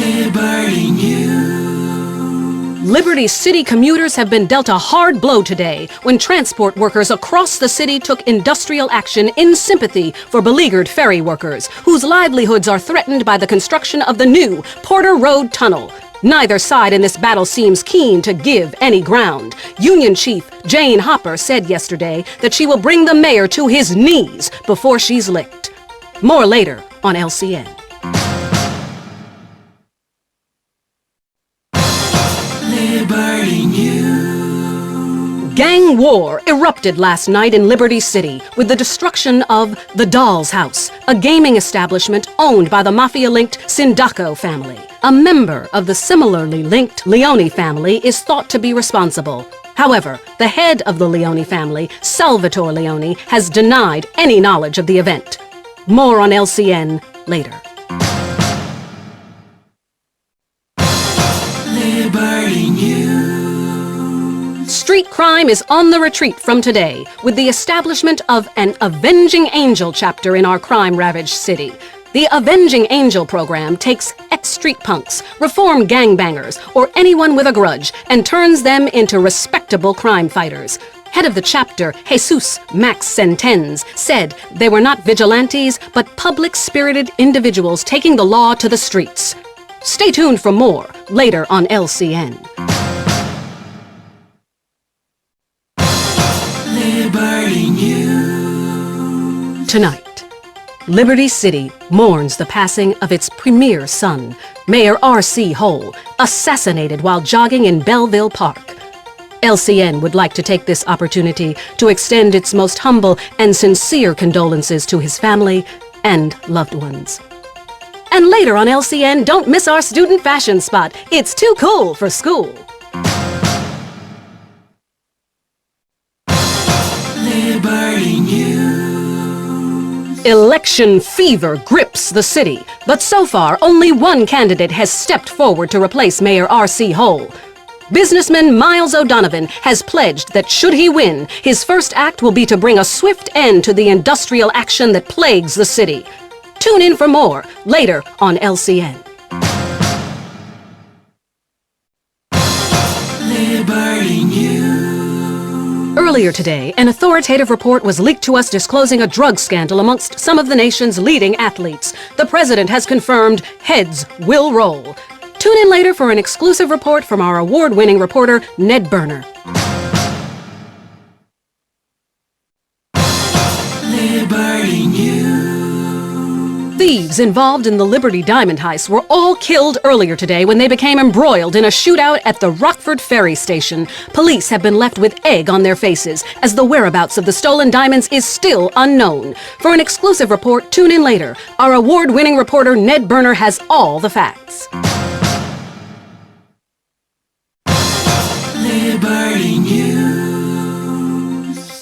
Liberty News. Liberty City commuters have been dealt a hard blow today when transport workers across the city took industrial action in sympathy for beleaguered ferry workers, whose livelihoods are threatened by the construction of the new Porter Road Tunnel. Neither side in this battle seems keen to give any ground. Union Chief Jane Hopper said yesterday that she will bring the mayor to his knees before she's licked. More later on LCN. Liberty News. Gang war erupted last night in Liberty City with the destruction of the Doll's House, a gaming establishment owned by the mafia-linked Sindaco family. A member of the similarly linked Leone family is thought to be responsible. However, the head of the Leone family, Salvatore Leone, has denied any knowledge of the event. More on LCN later. Liberty News. Street crime is on the retreat from today with the establishment of an Avenging Angel chapter in our crime-ravaged city. The Avenging Angel program takes ex-street punks, reform gangbangers, or anyone with a grudge and turns them into respectable crime fighters. Head of the chapter, Jesus Max Sentens, said they were not vigilantes, but public-spirited individuals taking the law to the streets. Stay tuned for more later on LCN. Liberty News. Tonight, Liberty City mourns the passing of its premier son, Mayor R.C. Hole, assassinated while jogging in Belleville Park. LCN would like to take this opportunity to extend its most humble and sincere condolences to his family and loved ones. And later on LCN, don't miss our student fashion spot. It's too cool for school. Liberty News. Election fever grips the city, but so far only one candidate has stepped forward to replace Mayor R.C. Hole. Businessman Miles O'Donovan has pledged that should he win, his first act will be to bring a swift end to the industrial action that plagues the city. Tune in for more later on LCN. Liberty News. Earlier today, an authoritative report was leaked to us disclosing a drug scandal amongst some of the nation's leading athletes. The president has confirmed heads will roll. Tune in later for an exclusive report from our award-winning reporter, Ned Berner. Liberty News. Thieves involved in the Liberty Diamond Heist were all killed earlier today when they became embroiled in a shootout at the Rockford Ferry Station. Police have been left with egg on their faces as the whereabouts of the stolen diamonds is still unknown. For an exclusive report, tune in later. Our award-winning reporter, Ned Berner, has all the facts. Liberty News.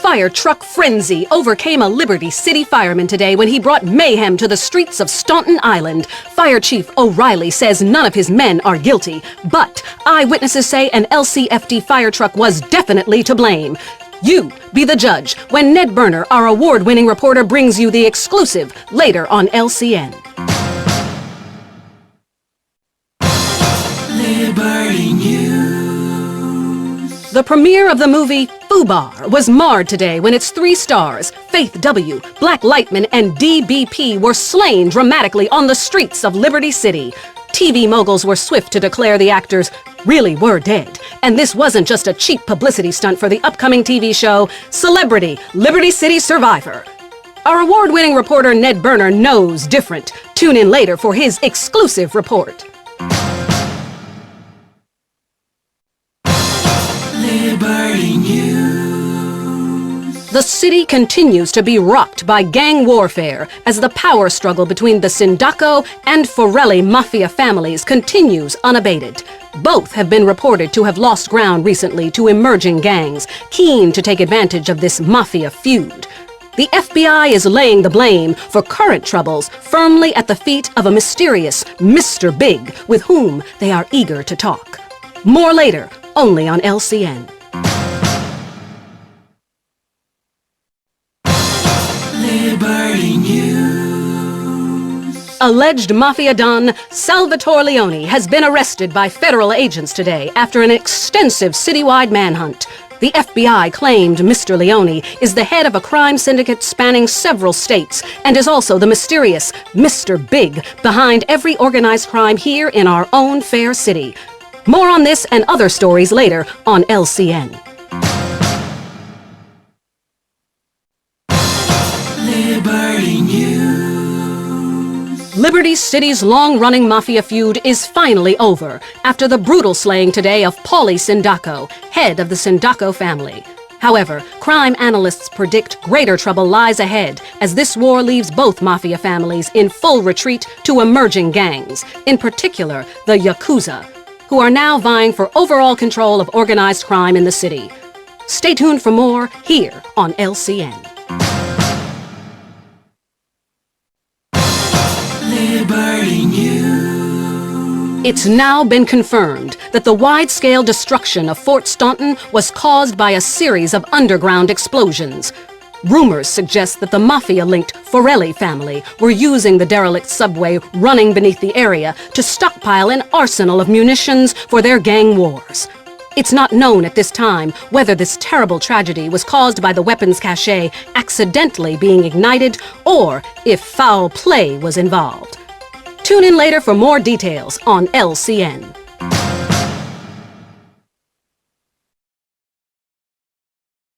Fire truck frenzy overcame a Liberty City fireman today when he brought mayhem to the streets of Stunton Island. Fire Chief O'Reilly says none of his men are guilty, but eyewitnesses say an LCFD fire truck was definitely to blame. You be the judge when Ned Berner, our award-winning reporter, brings you the exclusive later on LCN. Liberty News. The premiere of the movie FUBAR was marred today when its 3 stars, Faith W., Black Lightman, and DBP, were slain dramatically on the streets of Liberty City. TV moguls were swift to declare the actors really were dead, and this wasn't just a cheap publicity stunt for the upcoming TV show Celebrity Liberty City Survivor. Our award-winning reporter Ned Berner knows different. Tune in later for his exclusive report. Liberty News. The city continues to be rocked by gang warfare as the power struggle between the Sindaco and Forelli mafia families continues unabated. Both have been reported to have lost ground recently to emerging gangs, keen to take advantage of this mafia feud. The FBI is laying the blame for current troubles firmly at the feet of a mysterious Mr. Big with whom they are eager to talk. More later, only on LCN. Liberty News. alleged mafia don Salvatore Leone has been arrested by federal agents today after an extensive citywide manhunt. The FBI claimed Mr. Leone is the head of a crime syndicate spanning several states and is also the mysterious Mr. Big behind every organized crime here in our own fair city. More on this and other stories later on LCN. Liberty News. Liberty City's long-running mafia feud is finally over after the brutal slaying today of Paulie Sindaco, head of the Sindaco family. However, crime analysts predict greater trouble lies ahead as this war leaves both mafia families in full retreat to emerging gangs, in particular the Yakuza, who are now vying for overall control of organized crime in the city. Stay tuned for more here on LCN. Liberty News. It's now been confirmed that the wide-scale destruction of Fort Stunton was caused by a series of underground explosions. Rumors suggest that the mafia-linked Forelli family were using the derelict subway running beneath the area to stockpile an arsenal of munitions for their gang wars. It's not known at this time whether this terrible tragedy was caused by the weapons cache accidentally being ignited or if foul play was involved. Tune in later for more details on LCN.